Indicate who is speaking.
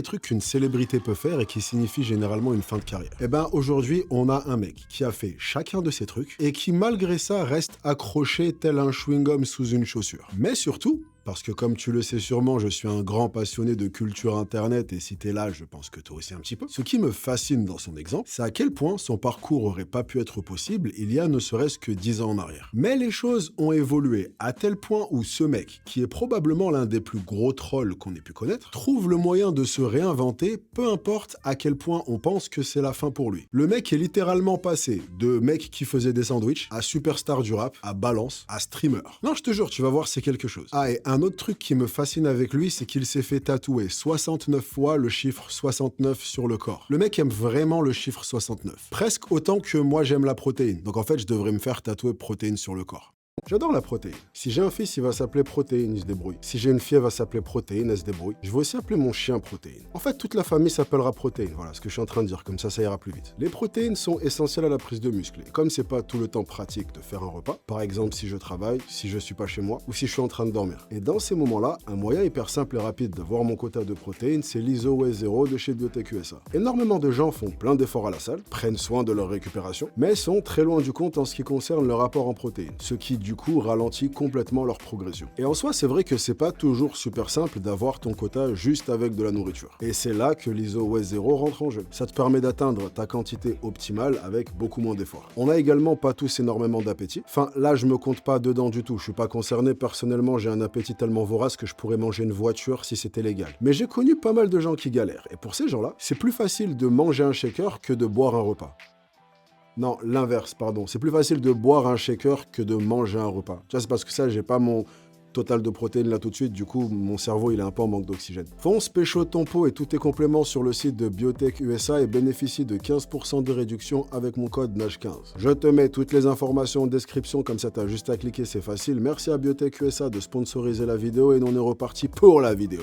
Speaker 1: les trucs qu'une célébrité peut faire et qui signifient généralement une fin de carrière. Eh ben, aujourd'hui, on a un mec qui a fait chacun de ces trucs et qui, malgré ça, reste accroché tel un chewing-gum sous une chaussure. Mais surtout, parce que comme tu le sais sûrement, je suis un grand passionné de culture internet et si t'es là, je pense que toi aussi un petit peu. Ce qui me fascine dans son exemple, c'est à quel point son parcours aurait pas pu être possible il y a ne serait-ce que 10 ans en arrière. Mais les choses ont évolué à tel point où ce mec, qui est probablement l'un des plus gros trolls qu'on ait pu connaître, trouve le moyen de se réinventer, peu importe à quel point on pense que c'est la fin pour lui. Le mec est littéralement passé de mec qui faisait des sandwichs à superstar du rap, à balance, à streamer. Non, je te jure, tu vas voir, c'est quelque chose. Ah, et un autre truc qui me fascine avec lui, c'est qu'il s'est fait tatouer 69 fois le chiffre 69 sur le corps. Le mec aime vraiment le chiffre 69. Presque autant que moi j'aime la protéine. Donc en fait, je devrais me faire tatouer protéine sur le corps. J'adore la protéine. Si j'ai un fils, il va s'appeler Protéine, il se débrouille. Si j'ai une fille, elle va s'appeler Protéine, elle se débrouille. Je vais aussi appeler mon chien Protéine. En fait, toute la famille s'appellera Protéine. Voilà ce que je suis en train de dire, comme ça ira plus vite. Les protéines sont essentielles à la prise de muscle. Et comme c'est pas tout le temps pratique de faire un repas, par exemple si je travaille, si je suis pas chez moi, ou si je suis en train de dormir. Et dans ces moments-là, un moyen hyper simple et rapide d'avoir mon quota de protéines, c'est l'ISO-Way0 de chez Biotech USA. Énormément de gens font plein d'efforts à la salle, prennent soin de leur récupération, mais sont très loin du compte en ce qui concerne leur apport en protéines. Ce qui, du coup, ralentit complètement leur progression. Et en soi, c'est vrai que c'est pas toujours super simple d'avoir ton quota juste avec de la nourriture. Et c'est là que l'ISO-Way0 rentre en jeu. Ça te permet d'atteindre ta quantité optimale avec beaucoup moins d'efforts. On a également pas tous énormément d'appétit. Enfin, là, je me compte pas dedans du tout. Je suis pas concerné. Personnellement, j'ai un appétit tellement vorace que je pourrais manger une voiture si c'était légal. Mais j'ai connu pas mal de gens qui galèrent. Et pour ces gens-là, c'est plus facile de manger un shaker que de boire un repas. Non, l'inverse, pardon. C'est plus facile de boire un shaker que de manger un repas. Tu vois, c'est parce que ça, j'ai pas mon total de protéines là tout de suite, du coup, mon cerveau, il est un peu en manque d'oxygène. Fonce, pécho ton pot et tous tes compléments sur le site de Biotech USA et bénéficie de 15% de réduction avec mon code NAGE15. Je te mets toutes les informations en description, comme ça, t'as juste à cliquer, c'est facile. Merci à Biotech USA de sponsoriser la vidéo et on est reparti pour la vidéo.